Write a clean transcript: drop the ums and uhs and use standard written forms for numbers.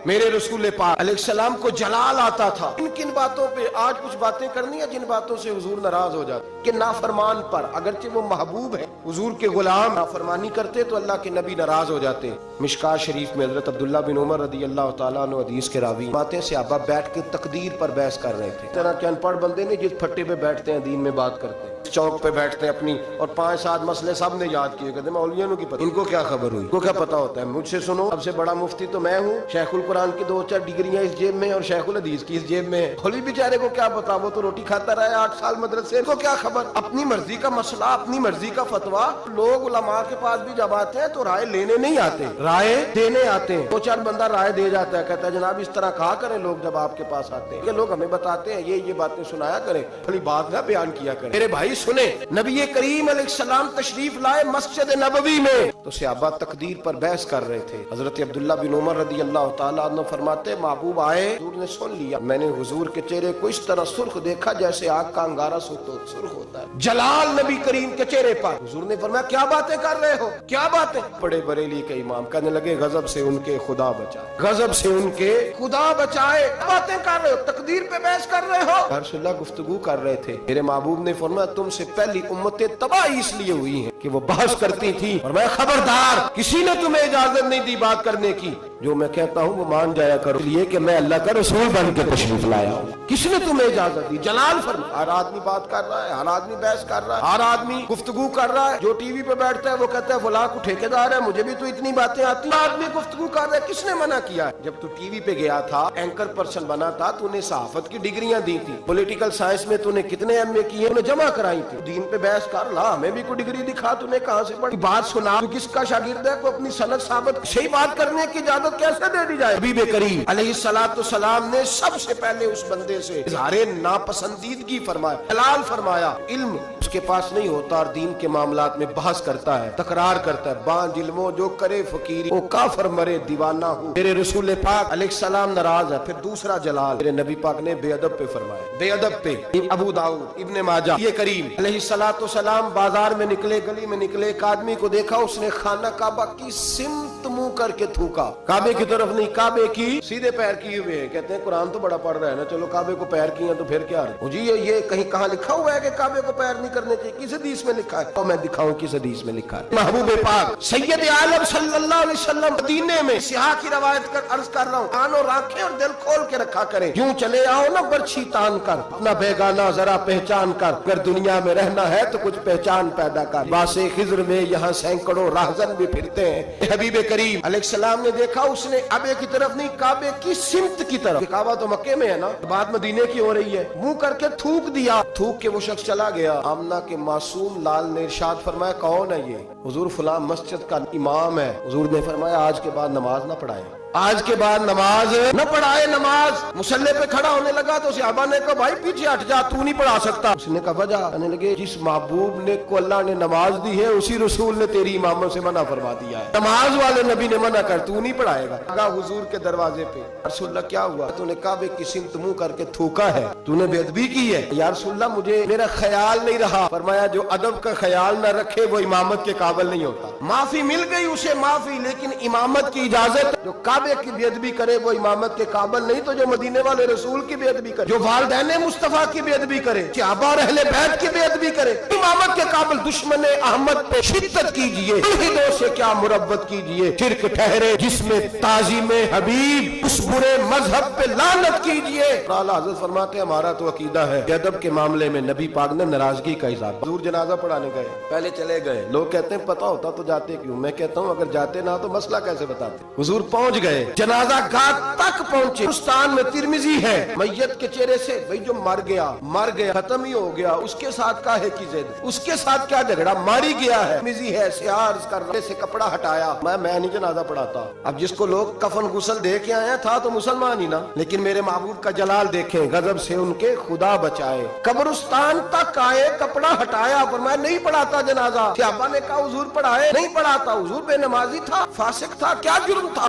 میرے رسول پاک علیہ السلام کو جلال آتا تھا. کن باتوں پہ آج کچھ باتیں کرنی ہے جن باتوں سے حضور ناراض ہو جاتے کہ نافرمان پر اگرچہ وہ محبوب ہے حضور کے غلام نافرمانی کرتے تو اللہ کے نبی ناراض ہو جاتے. مشکات شریف میں حضرت عبداللہ بن عمر رضی اللہ تعالیٰ عنہ حدیث کے راوی باتیں صحابہ بیٹھ کے تقدیر پر بحث کر رہے تھے. طرح کے ان پڑھ بندے نے جس پھٹے پہ بیٹھتے ہیں دین میں بات کرتے ہیں, چوک پہ بیٹھتے ہیں اپنی اور 5-7 مسئلے سب نے یاد کیے, کہتے ہیں مولویوں کی پتہ, ان کو کیا خبر ہوئی, کو کیا پتا ہوتا ہے. مجھ سے سنو, سب سے بڑا مفتی تو میں ہوں, شیخ القرآن کی 2-4 ڈگریاں اس جیب میں اور شیخ الحدیث کی اس جیب میں ہے. کھلی بیچارے کو کیا پتا, وہ تو روٹی کھاتا رہا ہے 8 سال مدرسے, ان کو کیا خبر. اپنی مرضی کا مسئلہ, اپنی مرضی کا فتویٰ. لوگ علماء کے پاس بھی جب آتے ہیں تو رائے لینے نہیں آتے, رائے دینے آتے ہیں. 2-4 بندہ رائے دے جاتا ہے, کہتا ہے جناب اس طرح کہا کریں لوگ جب آپ کے پاس آتے ہیں, کہ لوگ ہمیں بتاتے ہیں یہ باتیں سنایا کریں, خالی بات نہ بیان کیا کریں. میرے بھائی سنیں, نبی کریم علیہ السلام تشریف لائے مسجد نبوی میں تو صحابہ تقدیر پر بحث کر رہے تھے. حضرت عبداللہ بن عمر رضی اللہ تعالیٰ عنہ فرماتے محبوب آئے, حضور نے سن لیا, میں نے حضور کے چہرے کو اس طرح سرخ دیکھا جیسے آگ کا انگارہ سرخ ہوتا ہے. جلال نبی کریم کے چہرے پر. حضور نے فرمایا کیا باتیں کر رہے ہو, کیا باتیں. بڑے بریلی کے امام کہنے لگے غضب سے ان کے خدا بچائے, غضب سے ان کے خدا بچائے. باتیں کر رہے ہو, تقدیر پہ بحث کر رہے ہو. یا رسول اللہ گفتگو کر رہے تھے. میرے محبوب نے فرمایا تم سے پہلی امتیں تباہی اس لیے ہوئی ہیں کہ وہ بحث کرتی تھی, اور میں خبردار کسی نے تمہیں اجازت نہیں دی بات کرنے کی, جو میں کہتا ہوں وہ مان جایا کرو, اس لیے کہ میں اللہ کا رسول بن کے تشریف لایا ہوں. کس نے تمہیں اجازت دی. جلال فرما. ہر آدمی بات کر رہا ہے, ہر آدمی بحث کر رہا ہے, ہر آدمی گفتگو کر رہا ہے. جو ٹی وی پہ بیٹھتا ہے وہ کہتا ہے فلاں کو ٹھیکیدار ہے, مجھے بھی تو اتنی باتیں آتی ہیں. آدمی گفتگو کر رہا ہے, کس نے منع کیا ہے. جب تو ٹی وی پہ گیا تھا, اینکر پرسن بنا تھا, تو نے صحافت کی ڈگریاں دی تھی, پولیٹیکل سائنس میں تو نے کتنے ایم اے کیے, انہیں جمع کرائی تھی. دین پہ بحث کر لا, ہمیں بھی کوئی ڈگری دکھا, تو نے کہاں سے پڑھی. بات سنا, تو کس کا شاگرد ہے, کو اپنی سند ثابت, صحیح بات کرنے کی اجازت کیسے دے دی جائے. حبیب کریم علیہ السلام نے سب سے پہلے اس بندے سے اظہار ناپسندیدگی فرمایا, حلال فرمایا. علم اس کے پاس نہیں ہوتا اور دین کے معاملات میں بحث کرتا ہے, تکرار کرتا ہے. بانج علموں جو کرے فقیری, وہ کافر مرے دیوانہ ہو. میرے رسول پاک علیہ السلام ناراض ہے. پھر دوسرا جلال میرے نبی پاک نے بے ادب پہ فرمایا, بے ادب پہ. ابو داؤد, ابن ماجہ. یہ کریم علیہ السلام بازار میں نکلے, گلی میں نکلے, ایک آدمی کو دیکھا, اس نے خانہ کعبہ کی سمت منہ کر کے تھوکا. کعبے کی طرف نہیں, کعبے کی سیدھے پیر کیے ہوئے. کہتے ہیں قرآن تو بڑا پڑھ رہا ہے نا, چلو کعبے کو پیر کیے تو پھر کیا ہے جی, یہ کہیں کہاں لکھا ہوا ہے کہ کعبے کو پیر نہیں کرنے چاہیے. کس حدیث میں لکھا ہے؟ تو میں دکھاؤں کس حدیث میں لکھا ہے. محبوب پاک سید عالم صلی اللہ علیہ وسلم مدینے میں, سیاح کی روایت کر عرض کر رہا ہوں, کان اور آنکھیں اور دل کھول کے رکھا کریں. یوں چلے آؤ نا برچھی تان کر, اپنا بیگانہ ذرا پہچان کر. اگر دنیا میں رہنا ہے تو کچھ پہچان پیدا کر. باسے خضر میں یہاں سینکڑوں راہزن بھی پھرتے ہیں. حبیب کریم علیہ السلام نے دیکھا, اس نے کعبے کی طرف نہیں, کعبے کی سمت کی طرف. کعبہ تو مکے میں ہے نا, بات مدینے کی ہو رہی ہے. منہ کر کے تھوک دیا. تھوک کے وہ شخص چلا گیا. آمنہ کے معصوم لال نے ارشاد فرمایا کون ہے یہ؟ حضور فلاں مسجد کا امام ہے. حضور نے فرمایا آج کے بعد نماز نہ پڑھائے, آج کے بعد نماز نہ پڑھائے. نماز مصلی پہ کھڑا ہونے لگا تو صحابہ نے کہا بھائی پیچھے ہٹ جا, تو نہیں پڑھا سکتا. اس نے کہا وجہ, کہنے لگے جس محبوب نے کو اللہ نے نماز دی ہے اسی رسول نے تیری امامت سے منع فرما دیا ہے. نماز والے نبی نے منع کر, تو نہیں پڑھائے گا. لگا حضور کے دروازے پہ, رسول اللہ کیا ہوا؟ تو نے کعبے کی سمت منہ کر کے تھوکا ہے, تو نے بے ادبی کی ہے. یا رسول اللہ مجھے میرا خیال نہیں رہا. فرمایا جو ادب کا خیال نہ رکھے وہ امامت کے قابل نہیں ہوتا. معافی مل گئی اسے معافی, لیکن امامت کی اجازت. جو کعبے کی بے ادبی کرے وہ امامت کے قابل نہیں, تو جو مدینے والے رسول کی بے ادبی کرے, جو والدین مصطفیٰ کی بے ادبی کرے, صحابہ اور اہل بیت کی بے ادبی کرے, امامت کے قابل. دشمن احمد پہ شدت کیجئے, توحیدوں سے کیا مربت کیجئے. شرک ٹھہرے جس میں تعظیم حبیب, اس برے مذہب پہ لعنت کیجئے. اعلیٰ حضرت فرماتے ہیں ہمارا تو عقیدہ ہے کہ ادب کے معاملے میں نبی پاک نے ناراضگی کا اظہار. حضور جنازہ پڑھانے گئے, پہلے چلے گئے. لوگ کہتے ہیں پتہ ہوتا تو جاتے کیوں. میں کہتا ہوں اگر جاتے نہ تو مسئلہ کیسے بتاتے. حضور پہنچ گئے, جنازہ گاہ تک پہنچے. ہندوستان میں ترمذی ہے, میت کے چہرے سے بھئی جو مر گیا ختم ہی ہو گیا, اس کے ساتھ کاہے کی زد, اس کے ساتھ کیا جھگڑا, ماری گیا ہے. ترمذی ہے, سیارز کر رہے سے کپڑا ہٹایا. میں نہیں جنازہ پڑھاتا. اب جس کو لوگ کفن غسل دے کے آیا تھا تو مسلمان ہی نا, لیکن میرے محبوب کا جلال دیکھیں, غضب سے ان کے خدا بچائے. قبرستان تک آئے, کپڑا ہٹایا, فرمایا نہیں پڑھاتا جنازہ. صحابہ نے کہا حضور پڑھائے, نہیں پڑھاتا. حضور بے نمازی تھا, فاسق تھا, کیا جرم تھا؟